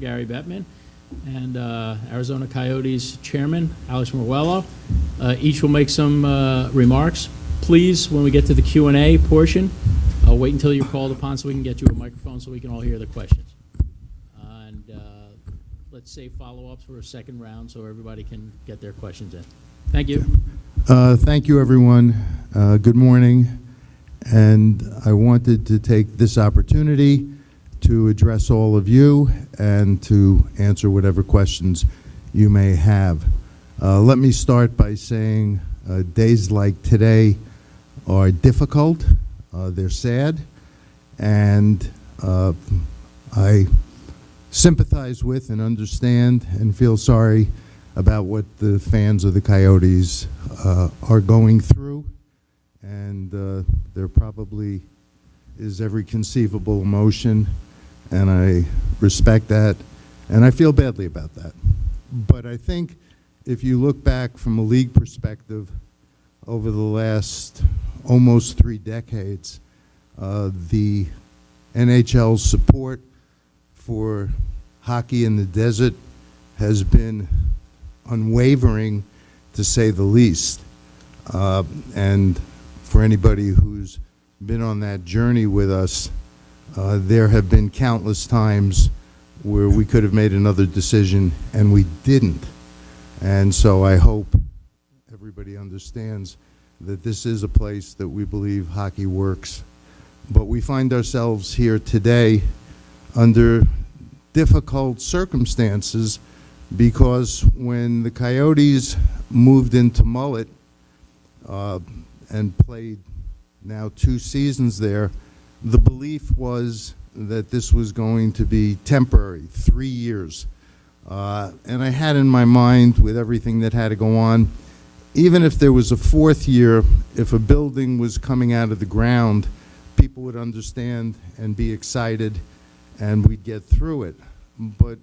Gary Bettman, and Arizona Coyotes Chairman, Alex Meruelo. Each will make some remarks. Please, when we get to the Q&A portion, wait until you're called upon so we can get you a microphone so we can all hear the questions. And let's save follow-ups for a second round so everybody can get their questions in. Thank you. Thank you, everyone. Good morning. And I wanted to take this opportunity to address all of you and to answer whatever questions you may have. Let me start by saying days like today are difficult, they're sad, and I sympathize with and understand and feel sorry about what the fans of the Coyotes are going through, and there probably is every conceivable emotion, and I respect that, and I feel badly about that. But I think if you look back from a league perspective over the last almost 3 decades, the NHL's support for hockey in the desert has been unwavering, to say the least. And for anybody who's been on that journey with us, there have been countless times where we could have made another decision and we didn't. And so I hope everybody understands that this is a place that we believe hockey works. But we find ourselves here today under difficult circumstances, because when the Coyotes moved into Mullet and played now 2 seasons there, the belief was that this was going to be temporary, 3 years. And I had in my mind, with everything that had to go on, even if there was a 4th year, if a building was coming out of the ground, people would understand and be excited, and we'd get through it. But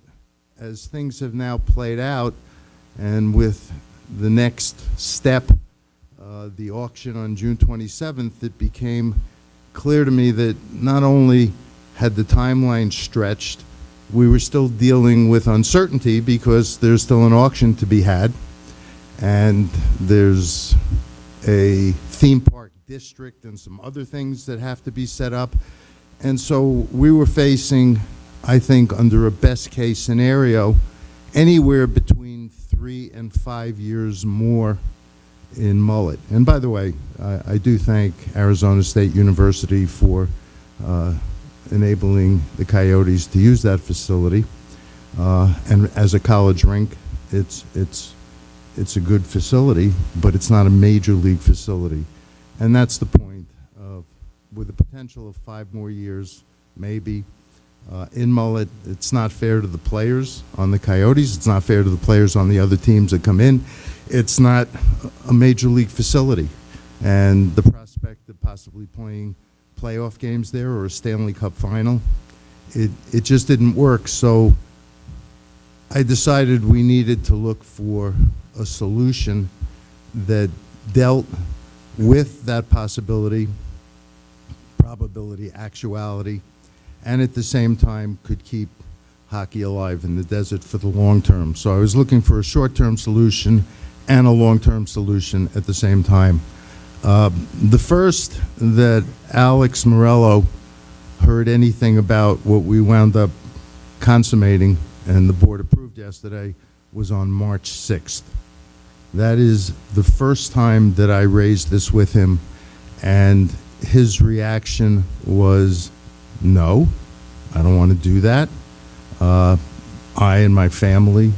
as things have now played out, and with the next step, the auction on June 27th, it became clear to me that not only had the timeline stretched, we were still dealing with uncertainty because there's still an auction to be had, and there's a theme park district and some other things that have to be set up. And so we were facing, I think, under a best case scenario, anywhere between 3 and 5 years more in Mullet. And by the way, I do thank Arizona State University for enabling the Coyotes to use that facility. And as a college rink, it's a good facility, but it's not a major league facility. And that's the point of, with the potential of 5 more years, maybe, in Mullet, it's not fair to the players on the Coyotes. It's not fair to the players on the other teams that come in. It's not a major league facility. And the prospect of possibly playing playoff games there or a Stanley Cup final, it just didn't work. So I decided we needed to look for a solution that dealt with that possibility, probability, actuality, and at the same time could keep hockey alive in the desert for the long term. So I was looking for a short-term solution and a long-term solution at the same time. The first that Alex Meruelo heard anything about what we wound up consummating and the board approved yesterday was on March 6th. That is the first time that I raised this with him, and his reaction was, no, I don't want to do that. I and my family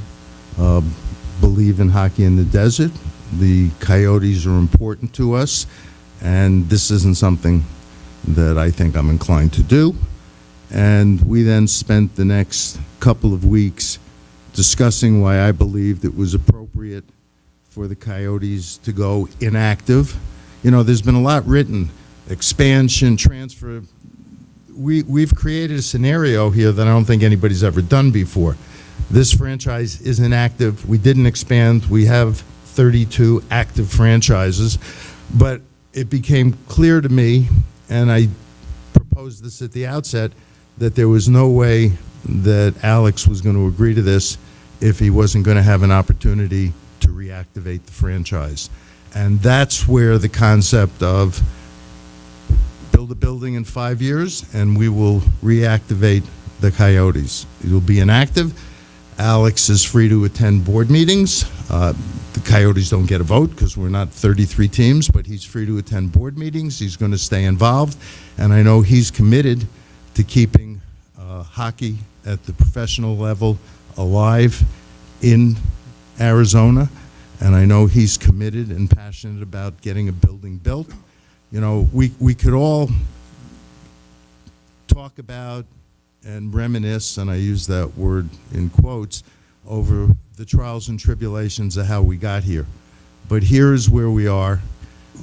believe in hockey in the desert. The Coyotes are important to us, and this isn't something that I think I'm inclined to do. And we then spent the next couple of weeks discussing why I believed it was appropriate for the Coyotes to go inactive. You know, there's been a lot written, expansion, transfer. We've created a scenario here that I don't think anybody's ever done before. This franchise is inactive. We didn't expand. We have 32 active franchises. But it became clear to me, and I proposed this at the outset, that there was no way that Alex was going to agree to this if he wasn't going to have an opportunity to reactivate the franchise. And that's where the concept of build a building in 5 years and we will reactivate the Coyotes. It will be inactive. Alex is free to attend board meetings. The Coyotes don't get a vote because we're not 33 teams, but he's free to attend board meetings. He's going to stay involved. And I know he's committed to keeping hockey at the professional level alive in Arizona. And I know he's committed and passionate about getting a building built. You know, we could all talk about and reminisce, and I use that word in quotes, over the trials and tribulations of how we got here. But here is where we are,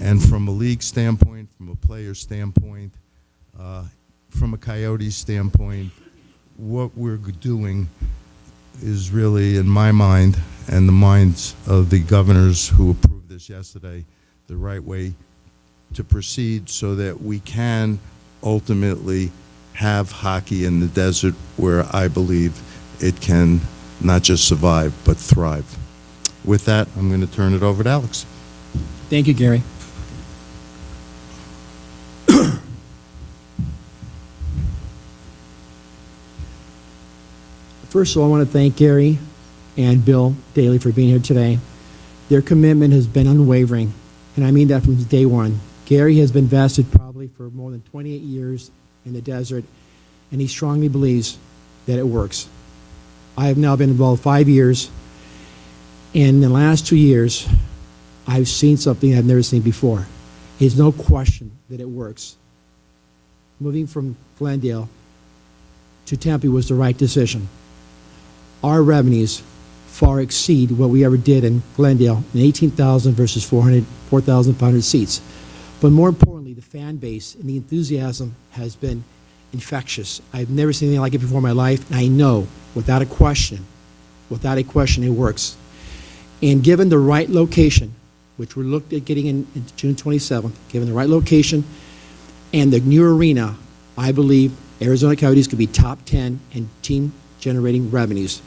and from a league standpoint, from a player standpoint, from a Coyotes standpoint, what we're doing is really, in my mind, and the minds of the governors who approved this yesterday, the right way to proceed so that we can ultimately have hockey in the desert where I believe it can not just survive, but thrive. With that, I'm going to turn it over to Alex. Thank you, Gary. First of all, I want to thank Gary and Bill Daly for being here today. Their commitment has been unwavering, and I mean that from day one. Gary has been vested probably for more than 28 years in the desert, and he strongly believes that it works. I have now been involved 5 years, and in the last 2 years, I've seen something I've never seen before. There's no question that it works. Moving from Glendale to Tempe was the right decision. Our revenues far exceed what we ever did in Glendale in 18,000 versus 4,500 seats. But more importantly, the fan base and the enthusiasm has been infectious. I've never seen anything like it before in my life, and I know, without a question, it works. And given the right location, which we're looked at getting in June 27th, given the right location and the new arena, I believe Arizona Coyotes could be top 10 in team-generating revenues.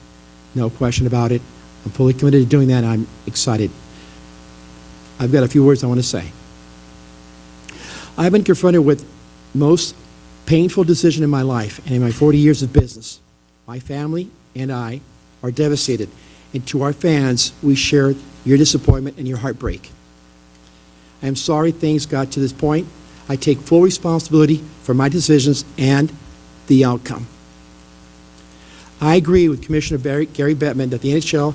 No question about it. I'm fully committed to doing that, and I'm excited. I've got a few words I want to say. I've been confronted with most painful decision in my life and in my 40 years of business. My family and I are devastated, and to our fans, we share your disappointment and your heartbreak. I am sorry things got to this point. I take full responsibility for my decisions and the outcome. I agree with Commissioner Gary Bettman that the NHL,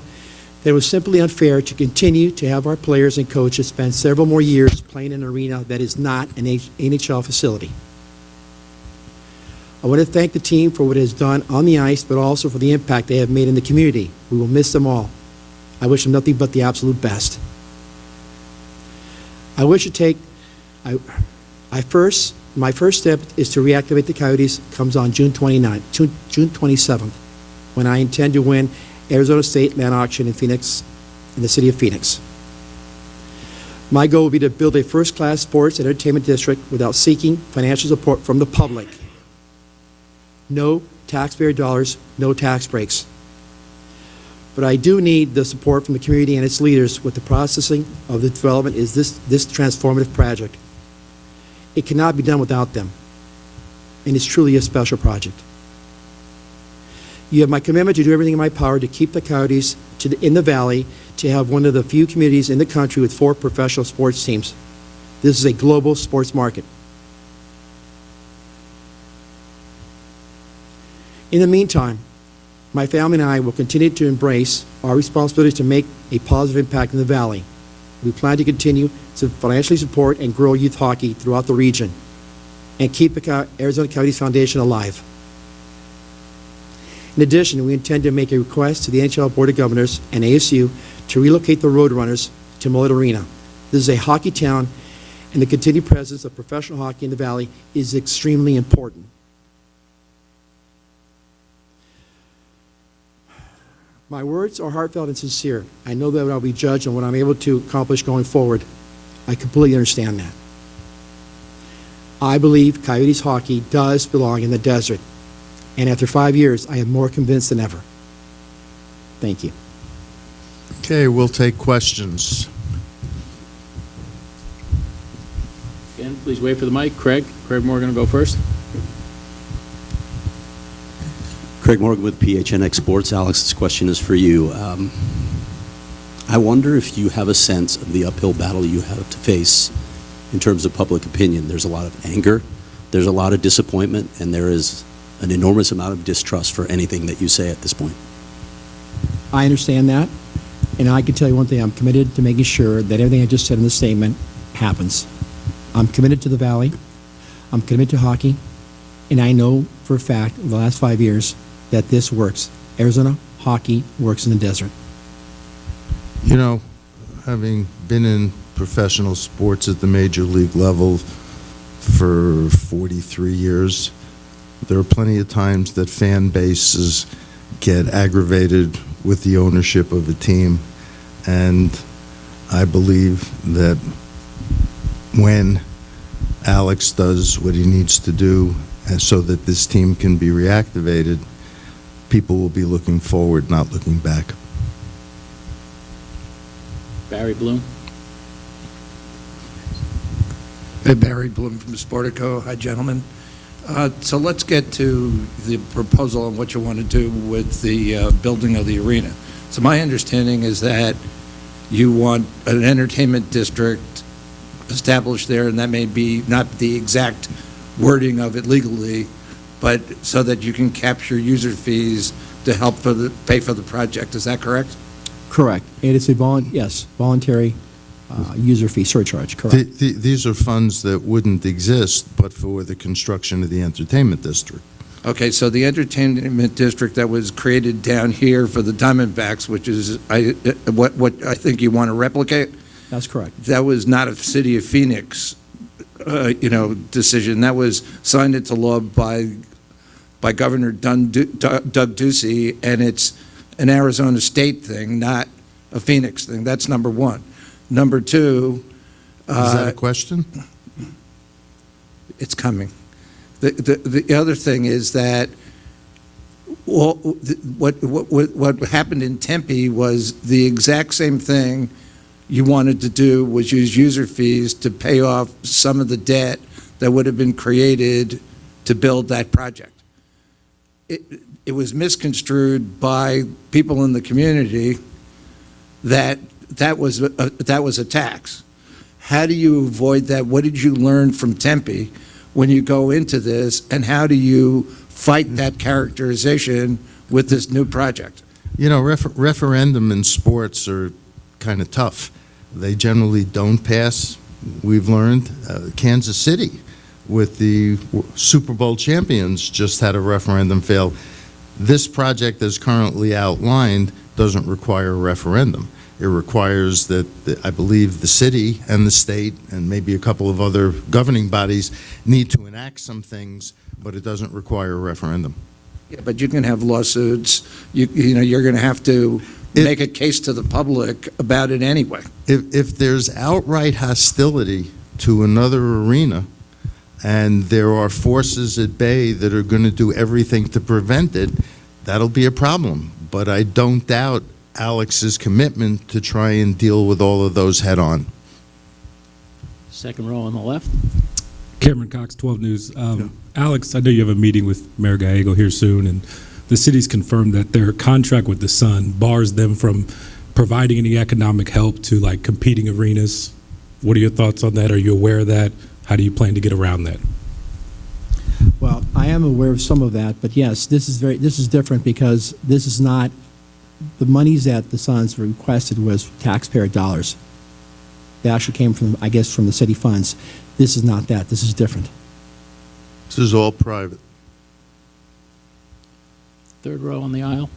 that it was simply unfair to continue to have our players and coaches spend several more years playing in an arena that is not an NHL facility. I want to thank the team for what it has done on the ice, but also for the impact they have made in the community. We will miss them all. I wish them nothing but the absolute best. My first step is to reactivate the Coyotes comes on June 27th, when I intend to win Arizona State land auction in Phoenix, in the city of Phoenix. My goal will be to build a first-class sports and entertainment district without seeking financial support from the public. No taxpayer dollars, no tax breaks. But I do need the support from the community and its leaders with the processing of the development is this transformative project. It cannot be done without them, and it's truly a special project. You have my commitment to do everything in my power to keep the Coyotes in the Valley, to have one of the few communities in the country with 4 professional sports teams. This is a global sports market. In the meantime, my family and I will continue to embrace our responsibility to make a positive impact in the Valley. We plan to continue to financially support and grow youth hockey throughout the region and keep the Arizona Coyotes Foundation alive. In addition, we intend to make a request to the NHL Board of Governors and ASU to relocate the Roadrunners to Mullet Arena. This is a hockey town, and the continued presence of professional hockey in the Valley is extremely important. My words are heartfelt and sincere. I know that I'll be judged on what I'm able to accomplish going forward. I completely understand that. I believe Coyotes hockey does belong in the desert. And after 5 years, I am more convinced than ever. Thank you. Okay, we'll take questions. Again, please wait for the mic. Craig Morgan will go first. Craig Morgan with PHNX Sports. Alex, this question is for you. I wonder if you have a sense of the uphill battle you have to face in terms of public opinion. There's a lot of anger, there's a lot of disappointment, and there is an enormous amount of distrust for anything that you say at this point. I understand that, and I can tell you one thing. I'm committed to making sure that everything I just said in the statement happens. I'm committed to the Valley. I'm committed to hockey, and I know for a fact in the last 5 years that this works. Arizona hockey works in the desert. You know, having been in professional sports at the major league level for 43 years, there are plenty of times that fan bases get aggravated with the ownership of a team, and I believe that when Alex does what he needs to do and so that this team can be reactivated, people will be looking forward, not looking back. Barry Bloom. Hey, Barry Bloom from Sportico. Hi, gentlemen. So let's get to the proposal and what you want to do with the building of the arena. So my understanding is that you want an entertainment district established there, and that may be not the exact wording of it legally, but so that you can capture user fees to help pay for the project. Is that correct? Correct. And it's a voluntary user fee surcharge, correct. These are funds that wouldn't exist but for the construction of the entertainment district. Okay, so the entertainment district that was created down here for the Diamondbacks, which is what I think you want to replicate, That's correct. that was not a City of Phoenix, decision. That was signed into law by Governor Doug Ducey, and it's an Arizona state thing, not a Phoenix thing. That's number one. Number two, Is that a question? it's coming. The other thing is that what happened in Tempe was the exact same thing you wanted to do, was use user fees to pay off some of the debt that would have been created to build that project. It was misconstrued by people in the community that was a tax. How do you avoid that? What did you learn from Tempe when you go into this, and how do you fight that characterization with this new project? You know, referendum in sports are kind of tough. They generally don't pass. We've learned Kansas City with the Super Bowl champions just had a referendum fail. This project as currently outlined doesn't require a referendum. It requires that, I believe, the city and the state and maybe a couple of other governing bodies need to enact some things, but it doesn't require a referendum. Yeah, but you can have lawsuits. You're going to have to make a case to the public about it anyway. If there's outright hostility to another arena and there are forces at bay that are going to do everything to prevent it, that'll be a problem. But I don't doubt Alex's commitment to try and deal with all of those head on. Second row on the left. Cameron Cox, 12 News. Alex, I know you have a meeting with Mayor Gallego here soon, and the city's confirmed that their contract with the Sun bars them from providing any economic help to like competing arenas. What are your thoughts on that? Are you aware of that? How do you plan to get around that? Well, I am aware of some of that, but yes, this is different because this is not, the monies that the Suns requested was taxpayer dollars. That actually came from, I guess, from the city funds. This is not that. This is different. This is all private. Third row on the aisle.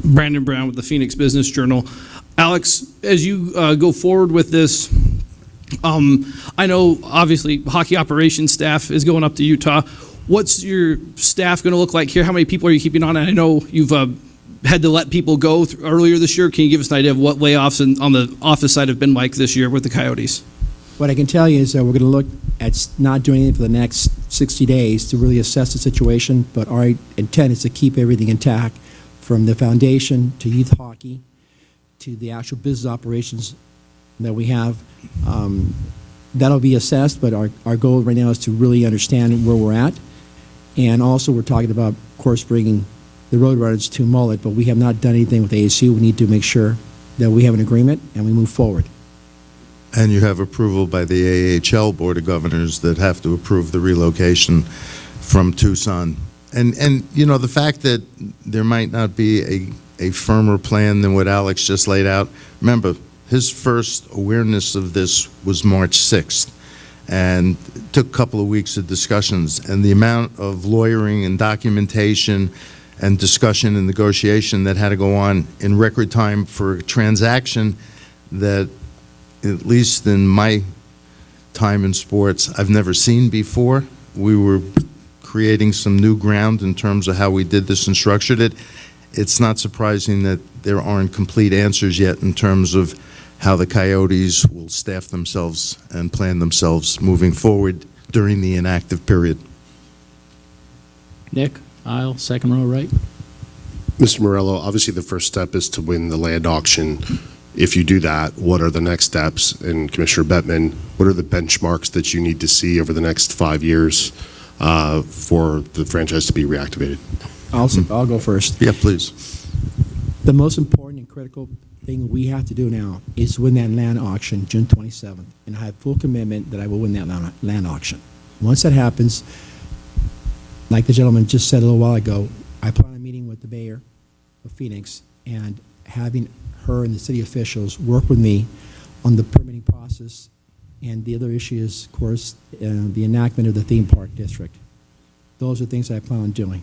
Brandon Brown with the Phoenix Business Journal. Alex, as you go forward with this, I know obviously hockey operations staff is going up to Utah. What's your staff going to look like here? How many people are you keeping on? I know you've had to let people go earlier this year. Can you give us an idea of what layoffs on the office side have been like this year with the Coyotes? What I can tell you is that we're going to look at not doing anything for the next 60 days to really assess the situation, but our intent is to keep everything intact, from the foundation to youth hockey to the actual business operations that we have. That'll be assessed, but our goal right now is to really understand where we're at. And also, we're talking about, of course, bringing the Roadrunners to Mullet, but we have not done anything with ASU. We need to make sure that we have an agreement and we move forward. And you have approval by the AHL Board of Governors that have to approve the relocation from Tucson. And you know, the fact that there might not be a firmer plan than what Alex just laid out, remember, his first awareness of this was March 6th, and it took a couple of weeks of discussions, and the amount of lawyering and documentation and discussion and negotiation that had to go on in record time for a transaction that, at least in my time in sports, I've never seen before. We were creating some new ground in terms of how we did this and structured it. It's not surprising that there aren't complete answers yet in terms of how the Coyotes will staff themselves and plan themselves moving forward during the inactive period. Nick, aisle, second row, right? Mr. Meruelo, obviously the first step is to win the land auction. If you do that, what are the next steps? And Commissioner Bettman, what are the benchmarks that you need to see over the next 5 years for the franchise to be reactivated? I'll go first. Yeah, please. The most important and critical thing we have to do now is win that land auction June 27th, and I have full commitment that I will win that land auction. Once that happens, like the gentleman just said a little while ago, I plan on meeting with the mayor of Phoenix and having her and the city officials work with me on the permitting process, and the other issue is, of course, the enactment of the theme park district. Those are things I plan on doing.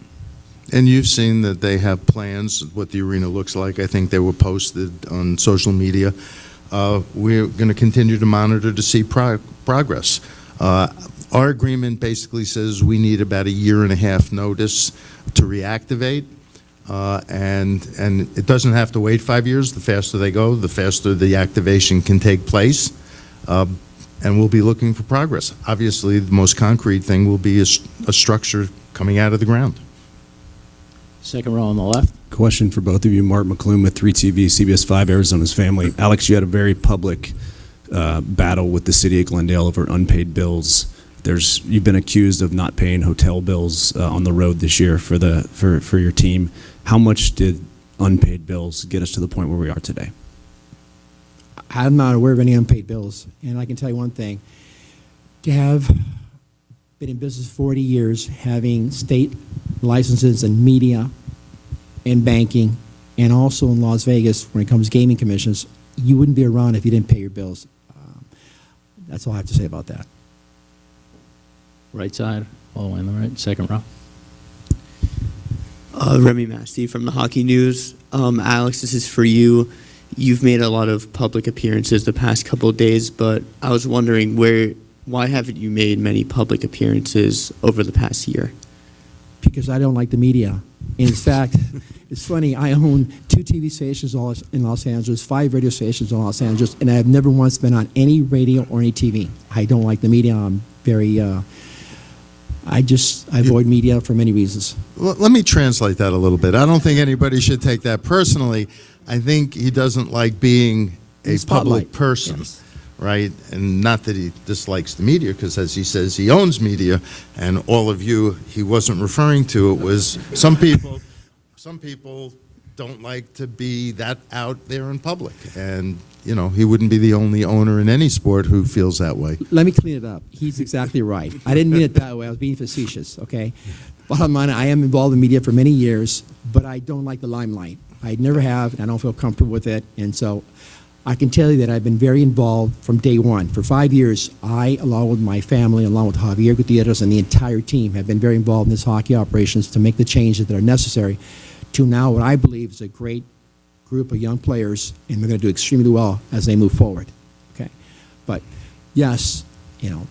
And you've seen that they have plans, what the arena looks like. I think they were posted on social media. We're going to continue to monitor to see progress. Our agreement basically says we need about a year and a half notice to reactivate, and it doesn't have to wait 5 years. The faster they go, the faster the activation can take place, and we'll be looking for progress. Obviously, the most concrete thing will be a structure coming out of the ground. Second row on the left. Question for both of you. Mark McClune with 3TV, CBS 5, Arizona's Family. Alex, you had a very public battle with the city of Glendale over unpaid bills. You've been accused of not paying hotel bills on the road this year for your team. How much did unpaid bills get us to the point where we are today? I'm not aware of any unpaid bills, and I can tell you one thing. To have been in business 40 years, having state licenses in media and banking, and also in Las Vegas when it comes to gaming commissions, you wouldn't be around if you didn't pay your bills. That's all I have to say about that. Right side, all the way on the right, second row. Remy Massey from the Hockey News. Alex, this is for you. You've made a lot of public appearances the past couple of days, but I was wondering why haven't you made many public appearances over the past year? Because I don't like the media. In fact, it's funny, I own 2 TV stations in Los Angeles, 5 radio stations in Los Angeles, and I have never once been on any radio or any TV. I don't like the media. I'm very, I avoid media for many reasons. Let me translate that a little bit. I don't think anybody should take that personally. I think he doesn't like being a public person. Yes. Right? And not that he dislikes the media, because as he says, he owns media, and all of you he wasn't referring to. It was some people don't like to be that out there in public. And, you know, he wouldn't be the only owner in any sport who feels that way. Let me clean it up. He's exactly right. I didn't mean it that way. I was being facetious, okay? Bottom line, I am involved in media for many years, but I don't like the limelight. I never have, and I don't feel comfortable with it. And so I can tell you that I've been very involved from day one. For 5 years, I, along with my family, along with Javier Gutierrez and the entire team, have been very involved in this hockey operations to make the changes that are necessary to now what I believe is a great group of young players, and they're going to do extremely well as they move forward. Okay, but yes, you know,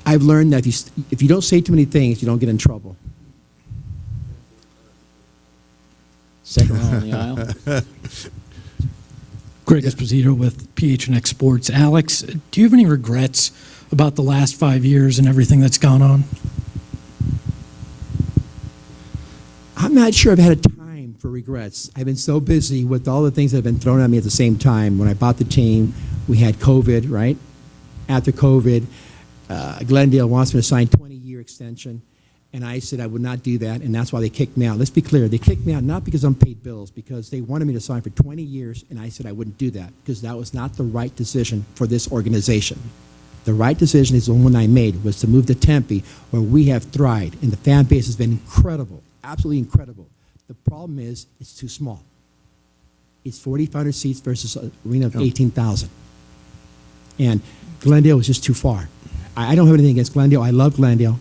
I've learned that if you don't say too many things, you don't get in trouble. Second row on the aisle. Greg Esposito with PHNX Sports. Alex, do you have any regrets about the last 5 years and everything that's gone on? I'm not sure I've had a time for regrets. I've been so busy with all the things that have been thrown at me at the same time. When I bought the team, we had COVID, right? After COVID, Glendale wants me to sign a 20-year extension, and I said I would not do that, and that's why they kicked me out. Let's be clear. They kicked me out not because I'm paid bills, because they wanted me to sign for 20 years, and I said I wouldn't do that because that was not the right decision for this organization. The right decision is the one I made, was to move to Tempe, where we have thrived, and the fan base has been incredible, absolutely incredible. The problem is it's too small. It's 4,500 seats versus an arena of 18,000. And Glendale was just too far. I don't have anything against Glendale. I love Glendale.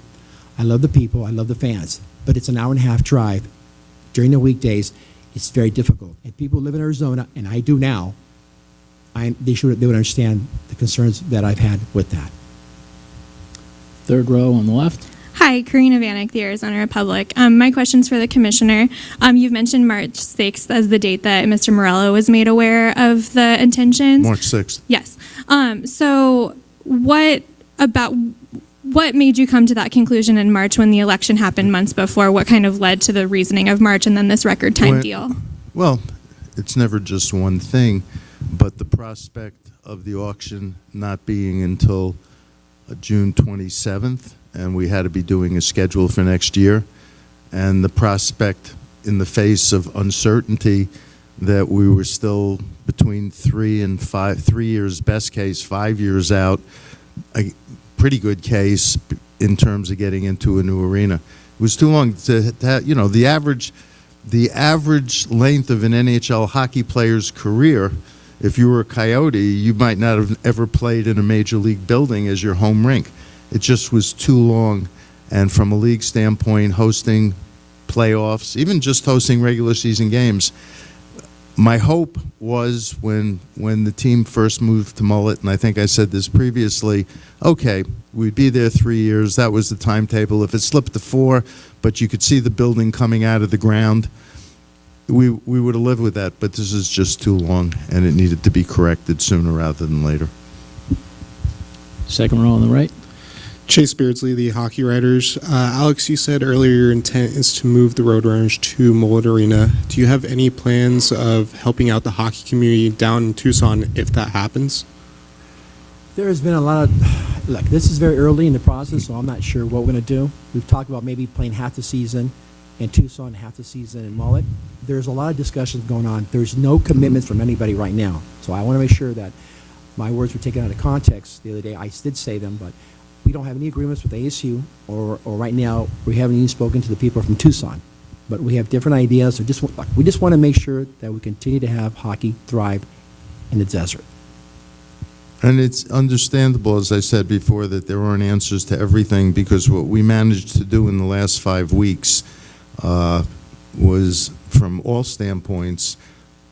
I love the people. I love the fans. But it's an hour and a half drive. During the weekdays, it's very difficult. And people who live in Arizona, and I do now, they would understand the concerns that I've had with that. Third row on the left. Hi, Karina Vanek, the Arizona Republic. My question's for the commissioner. You've mentioned March 6th as the date that Mr. Meruelo was made aware of the intentions. March 6th. Yes. So what made you come to that conclusion in March when the election happened months before? What kind of led to the reasoning of March and then this record time deal? Well, it's never just one thing, but the prospect of the auction not being until June 27th, and we had to be doing a schedule for next year, and the prospect in the face of uncertainty that we were still between 3 years, best case, 5 years out, a pretty good case in terms of getting into a new arena. It was too long to have, the average length of an NHL hockey player's career, if you were a Coyote, you might not have ever played in a major league building as your home rink. It just was too long. And from a league standpoint, hosting playoffs, even just hosting regular season games, my hope was when the team first moved to Mullet, and I think I said this previously, okay, we'd be there 3 years. That was the timetable. If it slipped to 4, but you could see the building coming out of the ground, we would have lived with that. But this is just too long, and it needed to be corrected sooner rather than later. Second row on the right. Chase Beardsley, the Hockey Writers. Alex, you said earlier your intent is to move the Roadrunners to Mullet Arena. Do you have any plans of helping out the hockey community down in Tucson if that happens? There has been a lot of, look, this is very early in the process, so I'm not sure what we're going to do. We've talked about maybe playing half the season in Tucson, half the season in Mullet. There's a lot of discussions going on. There's no commitments from anybody right now. So I want to make sure that my words were taken out of context the other day. I did say them, but we don't have any agreements with ASU, or right now we haven't even spoken to the people from Tucson. But we have different ideas. So we just want to make sure that we continue to have hockey thrive in the desert. And it's understandable, as I said before, that there aren't answers to everything, because what we managed to do in the last 5 weeks was, from all standpoints,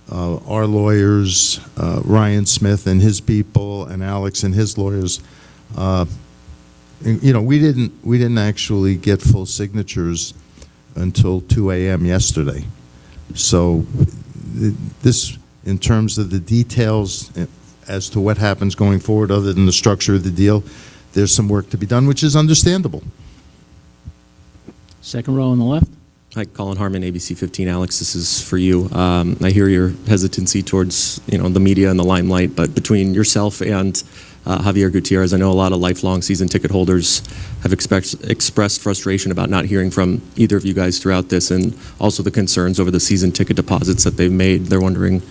our lawyers, Ryan Smith and his people, and Alex and his lawyers, we didn't actually get full signatures until 2 a.m. yesterday. So this, in terms of the details as to what happens going forward, other than the structure of the deal, there's some work to be done, which is understandable. Second row on the left. Hi, Colin Harmon, ABC 15. Alex, this is for you. I hear your hesitancy towards the media and the limelight, but between yourself and Javier Gutierrez, I know a lot of lifelong season ticket holders have expressed frustration about not hearing from either of you guys throughout this, and also the concerns over the season ticket deposits that they've made. They're wondering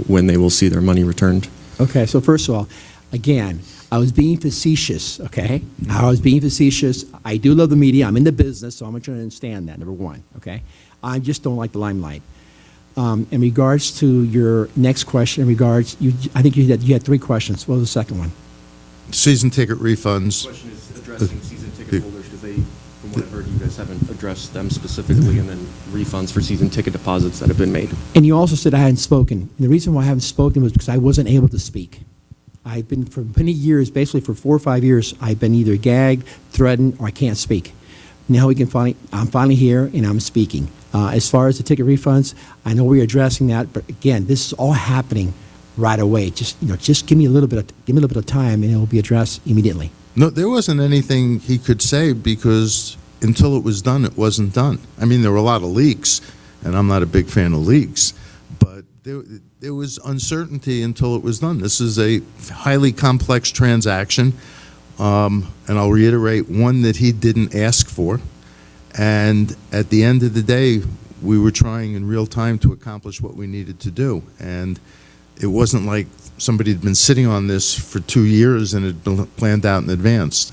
when they will see their money returned. Okay, so first of all, again, I was being facetious, okay? I was being facetious. I do love the media. I'm in the business, so I'm trying to understand that, number one, okay? I just don't like the limelight. In regards to your next question, I think you had 3 questions. What was the second one? Season ticket refunds. The question is addressing season ticket holders, because they, from what I've heard, you guys haven't addressed them specifically, and then refunds for season ticket deposits that have been made. And you also said I hadn't spoken. And the reason why I haven't spoken was because I wasn't able to speak. I've been, for many years, basically for 4 or 5 years, I've been either gagged, threatened, or I can't speak. Now I'm finally here and I'm speaking. As far as the ticket refunds, I know we're addressing that, but again, this is all happening right away. Just give me a little bit of time, and it will be addressed immediately. No, there wasn't anything he could say because until it was done, it wasn't done. I mean, there were a lot of leaks, and I'm not a big fan of leaks, but there was uncertainty until it was done. This is a highly complex transaction, and I'll reiterate, one that he didn't ask for. And at the end of the day, we were trying in real time to accomplish what we needed to do. And it wasn't like somebody had been sitting on this for 2 years and had been planned out in advance.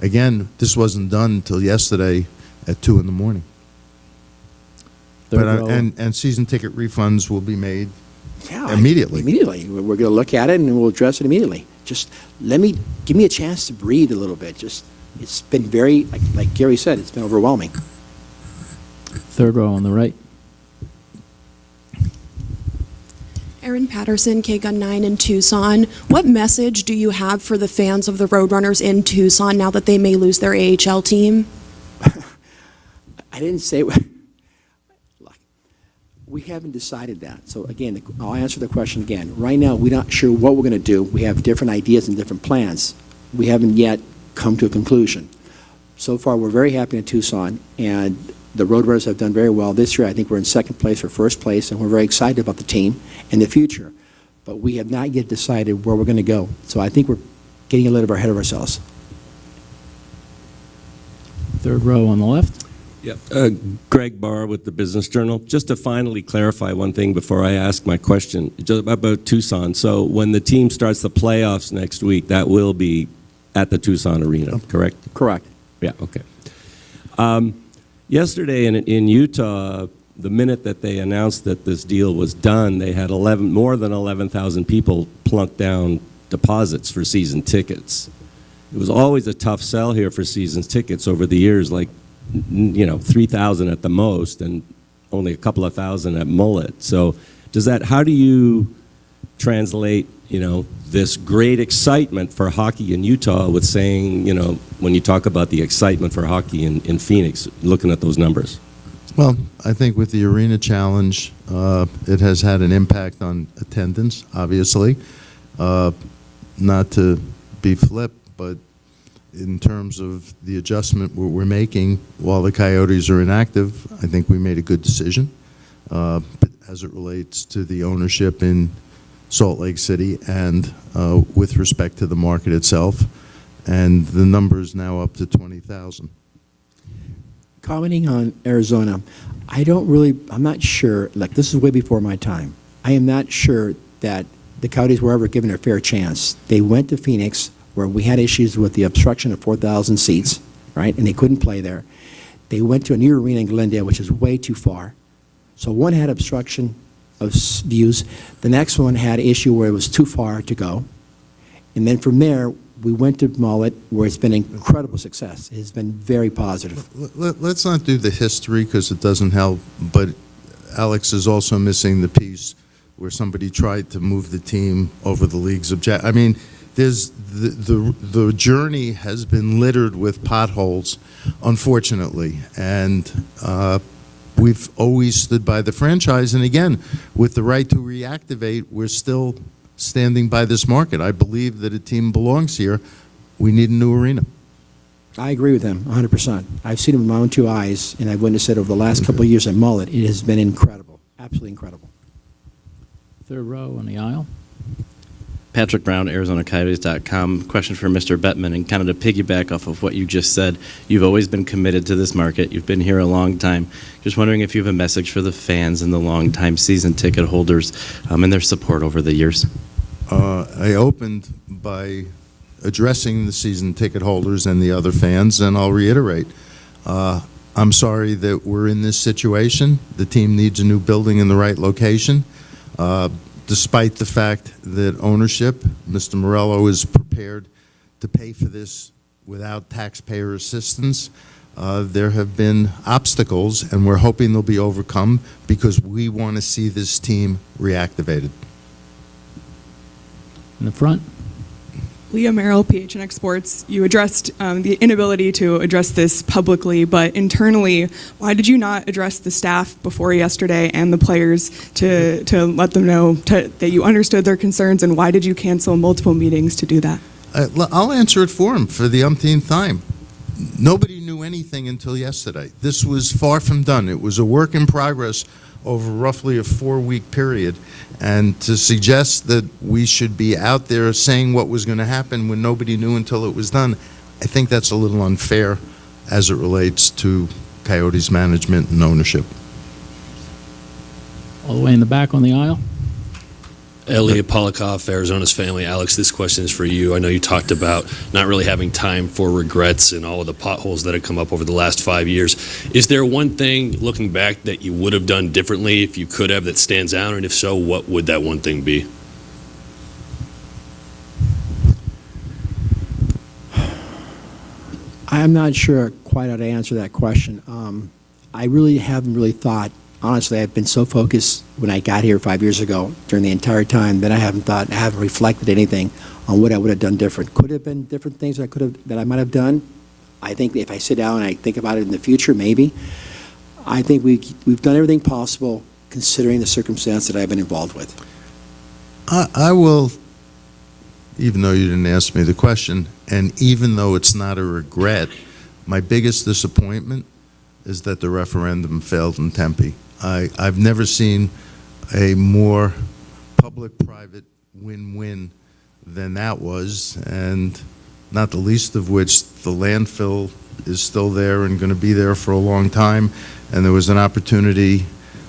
Again, this wasn't done until yesterday at 2 in the morning. Third But, row. and season ticket refunds will be made Yeah, immediately. Immediately. We're going to look at it and we'll address it immediately. Just give me a chance to breathe a little bit. It's been very, like Gary said, it's been overwhelming. Third row on the right. Erin Patterson, K-Gun 9 in Tucson. What message do you have for the fans of the Roadrunners in Tucson now that they may lose their AHL team? I didn't say we haven't decided that. So again, I'll answer the question again. Right now, we're not sure what we're going to do. We have different ideas and different plans. We haven't yet come to a conclusion. So far, we're very happy in Tucson, and the Roadrunners have done very well this year. I think we're in second place or first place, and we're very excited about the team and the future. But we have not yet decided where we're going to go. So I think we're getting a little ahead of ourselves. Third row on the left. Yeah, Greg Barr with the Business Journal. Just to finally clarify one thing before I ask my question just about Tucson. So when the team starts the playoffs next week, that will be at the Tucson Arena, correct? Correct. Yeah, okay. Yesterday in Utah, the minute that they announced that this deal was done, they had more than 11,000 people plunk down deposits for season tickets. It was always a tough sell here for season tickets over the years, like 3,000 at the most, and only a couple of thousand at Mullet. So, how do you translate, this great excitement for hockey in Utah with saying, when you talk about the excitement for hockey in Phoenix, looking at those numbers? Well, I think with the Arena Challenge, it has had an impact on attendance, obviously. Not to be flip, but in terms of the adjustment we're making while the Coyotes are inactive, I think we made a good decision. But as it relates to the ownership in Salt Lake City and with respect to the market itself, and the number's now up to 20,000. Commenting on Arizona, I'm not sure, this is way before my time. I am not sure that the Coyotes were ever given a fair chance. They went to Phoenix, where we had issues with the obstruction of 4,000 seats, right, and they couldn't play there. They went to a new arena in Glendale, which is way too far. So one had obstruction of views. The next one had an issue where it was too far to go. And then from there, we went to Mullet, where it's been incredible success. It's been very positive. Let's not do the history because it doesn't help, but Alex is also missing the piece where somebody tried to move the team over the league's objective. I mean, there's the journey has been littered with potholes, unfortunately, and we've always stood by the franchise. And again, with the right to reactivate, we're still standing by this market. I believe that a team belongs here. We need a new arena. I agree with him 100%. I've seen it with my own two eyes, and I've witnessed it over the last couple of years at Mullet. It has been incredible, absolutely incredible. Third row on the aisle. Patrick Brown, ArizonaCoyotes.com. Question for Mr. Bettman, and kind of to piggyback off of what you just said. You've always been committed to this market. You've been here a long time. Just wondering if you have a message for the fans and the long-time season ticket holders and their support over the years. I opened by addressing the season ticket holders and the other fans, and I'll reiterate. I'm sorry that we're in this situation. The team needs a new building in the right location. Despite the fact that ownership, Mr. Meruelo, is prepared to pay for this without taxpayer assistance, there have been obstacles, and we're hoping they'll be overcome because we want to see this team reactivated. In the front. Leah Merrill, PHNX Sports. You addressed the inability to address this publicly, but internally, why did you not address the staff before yesterday and the players to let them know that you understood their concerns, and why did you cancel multiple meetings to do that? I'll answer it for him for the umpteenth time. Nobody knew anything until yesterday. This was far from done. It was a work in progress over roughly a 4-week period. And to suggest that we should be out there saying what was going to happen when nobody knew until it was done, I think that's a little unfair as it relates to Coyotes management and ownership. All the way in the back on the aisle. Elliot Polikoff, Arizona's Family. Alex, this question is for you. I know you talked about not really having time for regrets and all of the potholes that have come up over the last 5 years. Is there one thing, looking back, that you would have done differently if you could have, that stands out? And if so, what would that one thing be? I'm not sure quite how to answer that question. I really haven't really thought. Honestly, I've been so focused when I got here 5 years ago during the entire time that I haven't reflected anything on what I would have done different. Could have been different things that I might have done. I think if I sit down and I think about it in the future, maybe. I think we've done everything possible considering the circumstance that I've been involved with. I will, even though you didn't ask me the question, and even though it's not a regret, my biggest disappointment is that the referendum failed in Tempe. I've never seen a more public-private win-win than that was, and not the least of which the landfill is still there and going to be there for a long time, and there was an opportunity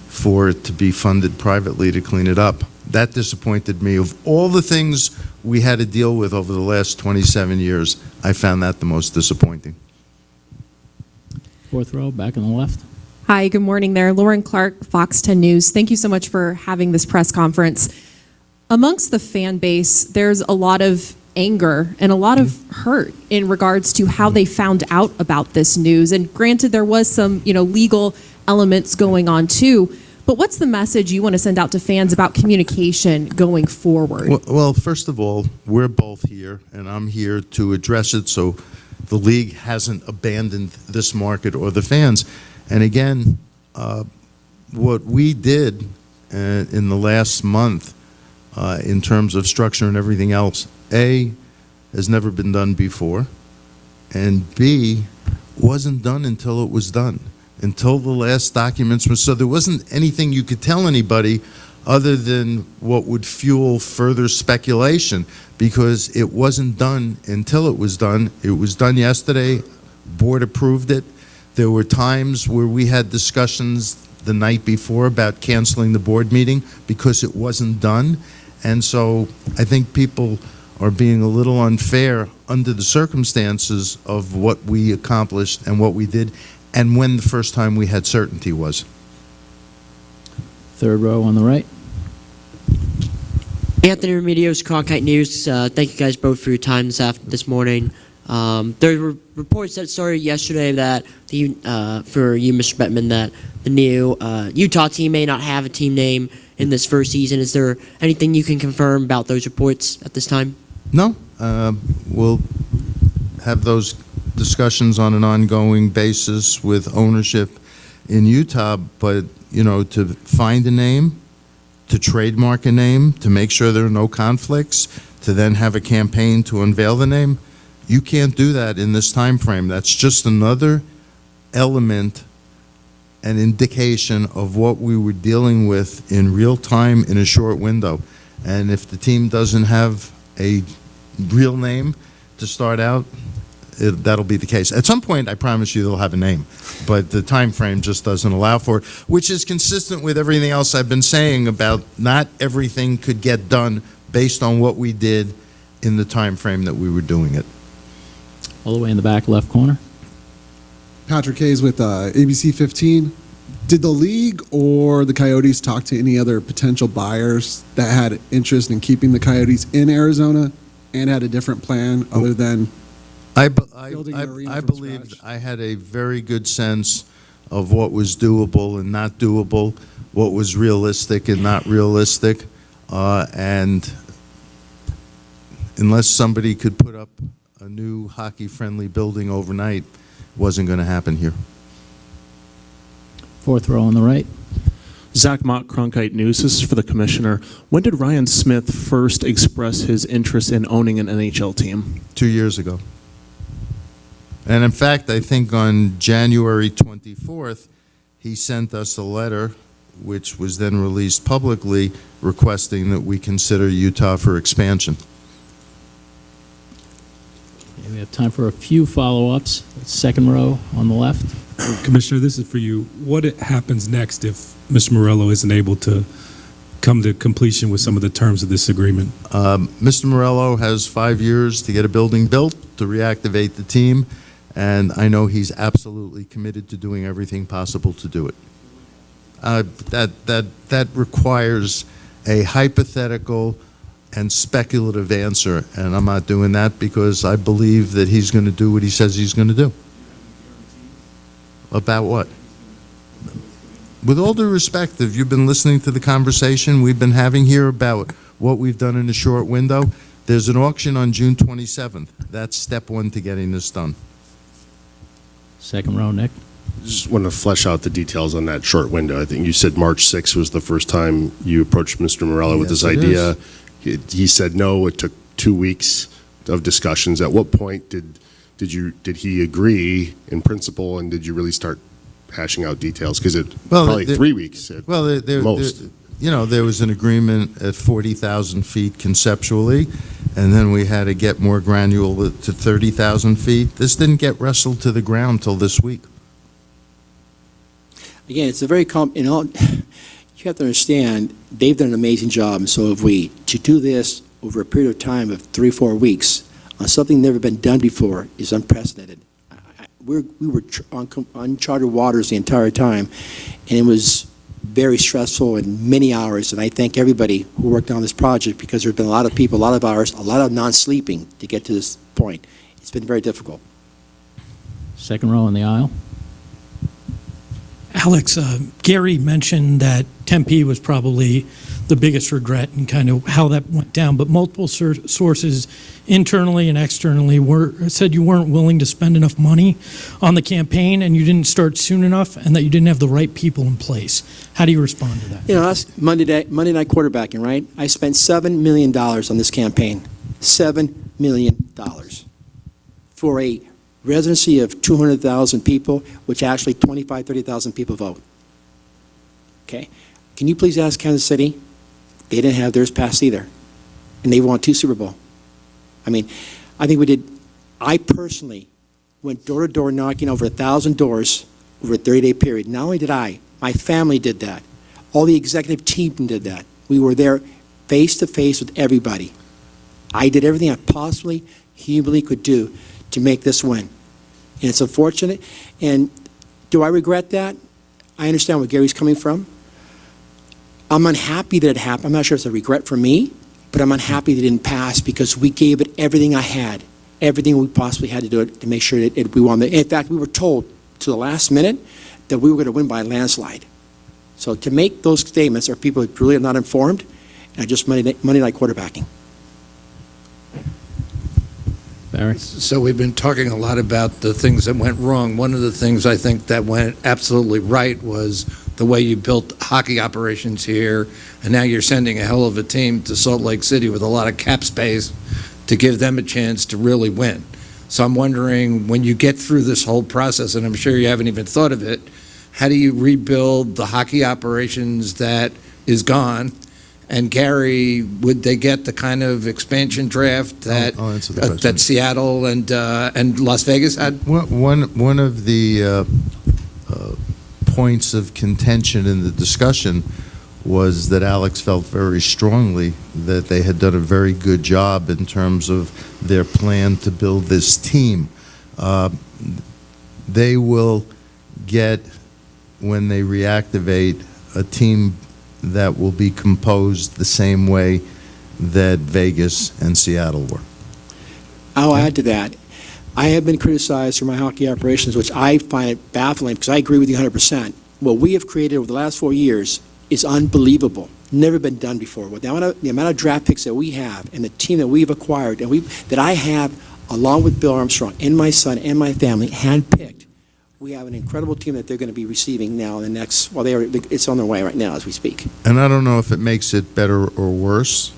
for it to be funded privately to clean it up. That disappointed me. Of all the things we had to deal with over the last 27 years, I found that the most disappointing. Fourth row, back on the left. Hi, good morning there. Lauren Clark, Fox 10 News. Thank you so much for having this press conference. Amongst the fan base, there's a lot of anger and a lot of hurt in regards to how they found out about this news. And granted, there was some, legal elements going on too. But what's the message you want to send out to fans about communication going forward? Well, first of all, we're both here, and I'm here to address it so the league hasn't abandoned this market or the fans. And again, what we did in the last month in terms of structure and everything else, A, has never been done before, and B, wasn't done until it was done, until the last documents were. So there wasn't anything you could tell anybody other than what would fuel further speculation, because it wasn't done until it was done. It was done yesterday. Board approved it. There were times where we had discussions the night before about canceling the board meeting because it wasn't done. And so I think people are being a little unfair under the circumstances of what we accomplished and what we did and when the first time we had certainty was. Third row on the right. Anthony Remedios, Cronkite News. Thank you guys both for your time this morning. There were reports that started yesterday that for you, Mr. Bettman, that the new Utah team may not have a team name in this first season. Is there anything you can confirm about those reports at this time? No. We'll have those discussions on an ongoing basis with ownership in Utah, but, to find a name, to trademark a name, to make sure there are no conflicts, to then have a campaign to unveil the name, you can't do that in this time frame. That's just another element, an indication of what we were dealing with in real time in a short window. And if the team doesn't have a real name to start out, that'll be the case. At some point, I promise you they'll have a name, but the time frame just doesn't allow for it, which is consistent with everything else I've been saying about not everything could get done based on what we did in the time frame that we were doing it. All the way in the back left corner. Patrick Hayes with ABC 15. Did the league or the Coyotes talk to any other potential buyers that had interest in keeping the Coyotes in Arizona and had a different plan other than building an arena I from believed scratch? I had a very good sense of what was doable and not doable, what was realistic and not realistic, and unless somebody could put up a new hockey-friendly building overnight, wasn't going to happen here. Fourth row on the right. Zach Mott, Cronkite News. This is for the commissioner. When did Ryan Smith first express his interest in owning an NHL team? 2 years ago. And in fact, I think on January 24th, he sent us a letter, which was then released publicly, requesting that we consider Utah for expansion. Okay, we have time for a few follow-ups. Second row on the left. Commissioner, this is for you. What happens next if Mr. Meruelo isn't able to come to completion with some of the terms of this agreement? Mr. Meruelo has 5 years to get a building built, to reactivate the team, and I know he's absolutely committed to doing everything possible to do it. That requires a hypothetical and speculative answer, and I'm not doing that because I believe that he's going to do what he says he's going to do. About what? With all due respect, if you've been listening to the conversation we've been having here about what we've done in a short window, there's an auction on June 27th. That's step one to getting this done. Second row, Nick. Just want to flesh out the details on that short window. I think you said March 6th was the first time you approached Mr. Meruelo with this idea. He said no. It took 2 weeks of discussions. At what point did he agree in principle, and did you really start hashing out details? Because probably 3 weeks at most. There was an agreement at 40,000 feet conceptually, and then we had to get more granular to 30,000 feet. This didn't get wrestled to the ground till this week. Again, it's a very you have to understand, they've done an amazing job, and so have we. To do this over a period of time of 3-4 weeks on something never been done before is unprecedented. We were on uncharted waters the entire time, and it was very stressful and many hours, and I thank everybody who worked on this project because there have been a lot of people, a lot of hours, a lot of non-sleeping to get to this point. It's been very difficult. Second row in the aisle. Alex, Gary mentioned that Tempe was probably the biggest regret and kind of how that went down, but multiple sources internally and externally said you weren't willing to spend enough money on the campaign and you didn't start soon enough and that you didn't have the right people in place. How do you respond to that? That's Monday night quarterbacking, right? I spent $7 million on this campaign. $7 million for a residency of 200,000 people, which actually 25,000, 30,000 people vote. Okay? Can you please ask Kansas City? They didn't have theirs passed either. And they won 2 Super Bowl. I mean, I personally went door to door knocking over 1,000 doors over a 30-day period. Not only did I, my family did that. All the executive team did that. We were there face to face with everybody. I did everything I possibly humanly could do to make this win. And it's unfortunate. And do I regret that? I understand where Gary's coming from. I'm unhappy that it happened. I'm not sure it's a regret for me, but I'm unhappy that it didn't pass because we gave it everything I had, everything we possibly had to do it to make sure that we won. In fact, we were told to the last minute that we were going to win by a landslide. So to make those statements are people who really are not informed and are just Monday night quarterbacking. Barry? So we've been talking a lot about the things that went wrong. One of the things I think that went absolutely right was the way you built hockey operations here, and now you're sending a hell of a team to Salt Lake City with a lot of cap space to give them a chance to really win. So I'm wondering, when you get through this whole process, and I'm sure you haven't even thought of it, how do you rebuild the hockey operations that is gone? And Gary, would they get the kind of expansion draft that that Seattle and Las Vegas had? One of the points of contention in the discussion was that Alex felt very strongly that they had done a very good job in terms of their plan to build this team. They will get, when they reactivate, a team that will be composed the same way that Vegas and Seattle were. I'll add to that. I have been criticized for my hockey operations, which I find it baffling because I agree with you 100%. What we have created over the last 4 years is unbelievable. never been done before. With the amount of draft picks that we have and the team that we've acquired and that I have, along with Bill Armstrong and my son and my family, handpicked, we have an incredible team that they're going to be receiving now in the next, it's on their way right now as we speak. And I don't know if it makes it better or worse.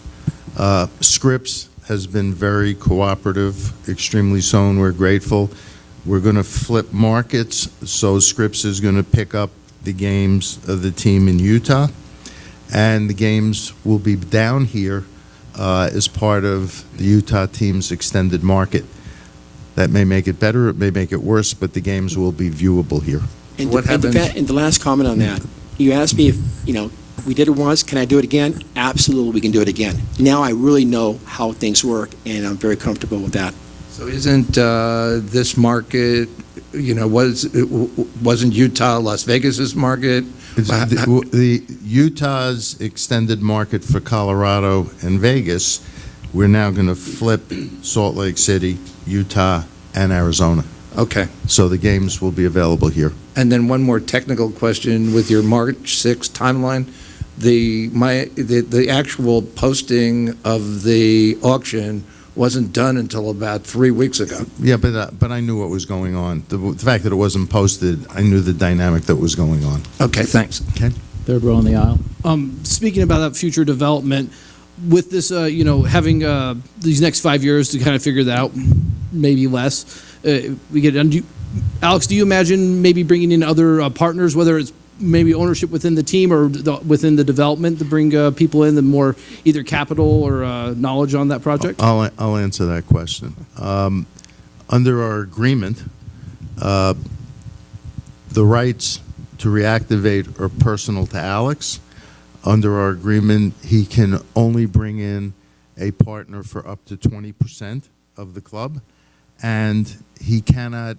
Scripps has been very cooperative, extremely so, and we're grateful. We're going to flip markets, so Scripps is going to pick up the games of the team in Utah, and the games will be down here as part of the Utah team's extended market. That may make it better, it may make it worse, but the games will be viewable here. And the last comment on that, you asked me if, we did it once, can I do it again? Absolutely, we can do it again. Now I really know how things work, and I'm very comfortable with that. So isn't this market, wasn't Utah Las Vegas's market? The Utah's extended market for Colorado and Vegas, we're now going to flip Salt Lake City, Utah, and Arizona. Okay. So the games will be available here. And then one more technical question with your March 6th timeline. The actual posting of the auction wasn't done until about 3 weeks ago. Yeah, but I knew what was going on. The fact that it wasn't posted, I knew the dynamic that was going on. Okay, thanks. Okay. Third row on the aisle. Speaking about that future development, with this, having these next 5 years to kind of figure that out, maybe less, Alex, do you imagine maybe bringing in other partners, whether it's maybe ownership within the team or within the development, to bring people in, the more either capital or knowledge on that project? I'll answer that question. Under our agreement, the rights to reactivate are personal to Alex. Under our agreement, he can only bring in a partner for up to 20% of the club, and he cannot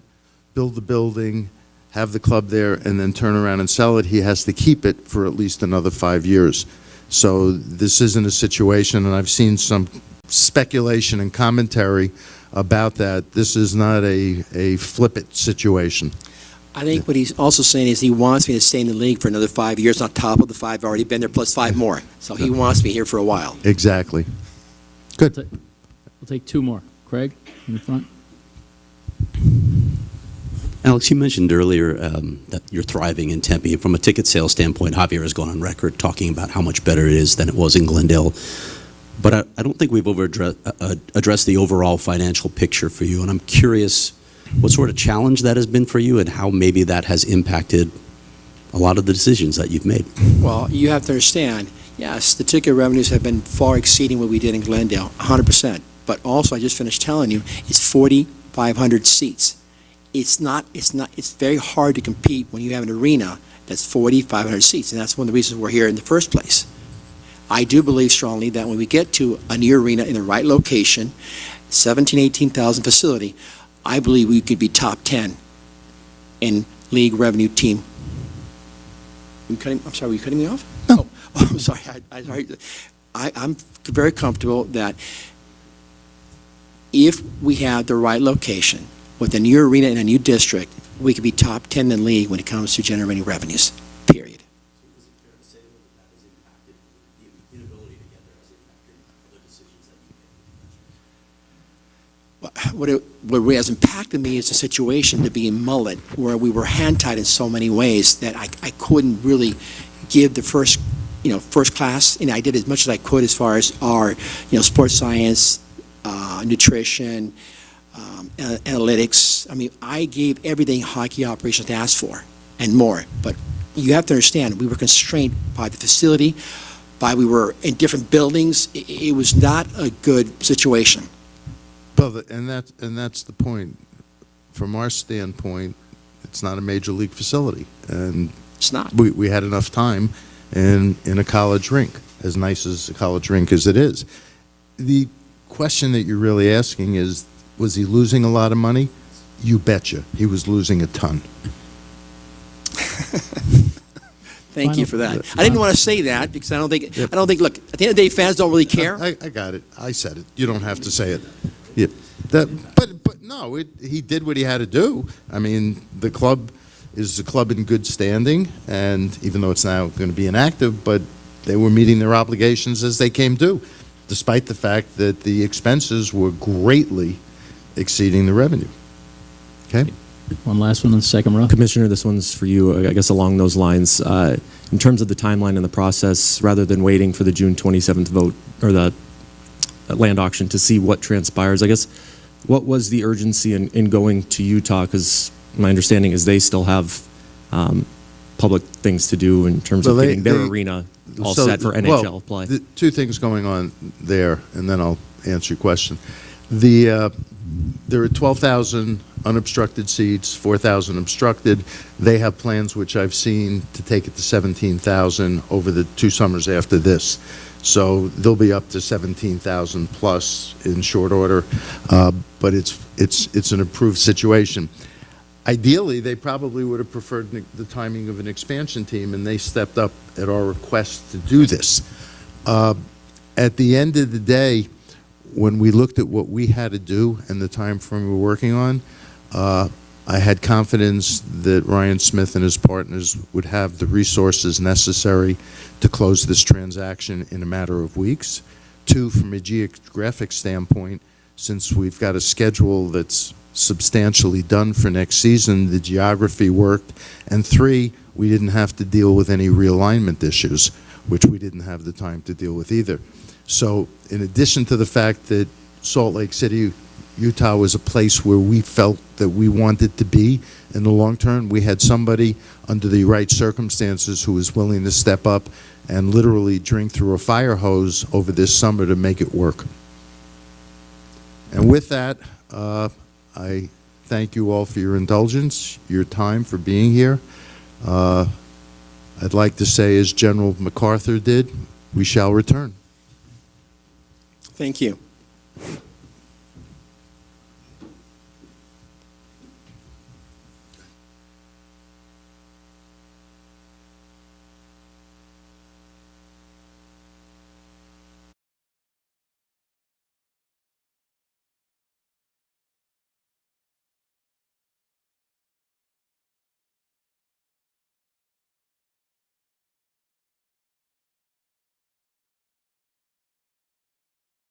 build the building, have the club there, and then turn around and sell it. He has to keep it for at least another 5 years. So this isn't a situation, and I've seen some speculation and commentary about that. This is not a flip-it situation. I think what he's also saying is he wants me to stay in the league for another 5 years on top of the 5 I've already been there, plus 5 more. So he wants me here for a while. Exactly. Good. We'll take 2 more. Craig, in the front. Alex, you mentioned earlier that you're thriving in Tempe. From a ticket sales standpoint, Javier has gone on record talking about how much better it is than it was in Glendale. But I don't think we've addressed the overall financial picture for you, and I'm curious what sort of challenge that has been for you and how maybe that has impacted a lot of the decisions that you've made. Well, you have to understand, yes, the ticket revenues have been far exceeding what we did in Glendale, 100%. But also, I just finished telling you, it's 4,500 seats. It's very hard to compete when you have an arena that's 4,500 seats, and that's one of the reasons we're here in the first place. I do believe strongly that when we get to a new arena in the right location, 18,000 facility, I believe we could be top 10 in league revenue team. I'm sorry, were you cutting me off? No. Oh, I'm sorry. I'm very comfortable that if we have the right location with a new arena in a new district, we could be top 10 in the league when it comes to generating revenues, period. What has impacted me is the situation to be in Mullet, where we were hand-tied in so many ways that I couldn't really give the first class. I did as much as I could as far as our, sports science, nutrition, analytics. I mean, I gave everything hockey operations asked for and more. But you have to understand, we were constrained by the facility, we were in different buildings. It was not a good situation. Well, and that's the point. From our standpoint, it's not a major league facility, and it's not. We had enough time in a college rink, as nice as a college rink as it is. The question that you're really asking is, was he losing a lot of money? You betcha, he was losing a ton. Thank you for that. I didn't want to say that because I don't think. Look, at the end of the day, fans don't really care. I got it. I said it. You don't have to say it. Yeah, but no, he did what he had to do. I mean, the club is a club in good standing, and even though it's now going to be inactive, but they were meeting their obligations as they came due, despite the fact that the expenses were greatly exceeding the revenue. Okay? One last one on the second row. Commissioner, this one's for you, I guess along those lines. In terms of the timeline and the process, rather than waiting for the June 27th vote or the land auction to see what transpires, I guess, what was the urgency in going to Utah? Because my understanding is they still have public things to do in terms of getting their arena all set for NHL play. Two things going on there, and then I'll answer your question. There are 12,000 unobstructed seats, 4,000 obstructed. They have plans, which I've seen, to take it to 17,000 over the 2 summers after this. So they'll be up to 17,000 plus in short order, but it's an improved situation. Ideally, they probably would have preferred the timing of an expansion team, and they stepped up at our request to do this. At the end of the day, when we looked at what we had to do and the time frame we were working on, I had confidence that Ryan Smith and his partners would have the resources necessary to close this transaction in a matter of weeks. 2, from a geographic standpoint, since we've got a schedule that's substantially done for next season, the geography worked. And 3, we didn't have to deal with any realignment issues, which we didn't have the time to deal with either. So in addition to the fact that Salt Lake City, Utah was a place where we felt that we wanted to be in the long term, we had somebody under the right circumstances who was willing to step up and literally drink through a fire hose over this summer to make it work. And with that, I thank you all for your indulgence, your time, for being here. I'd like to say, as General MacArthur did, we shall return. Thank you.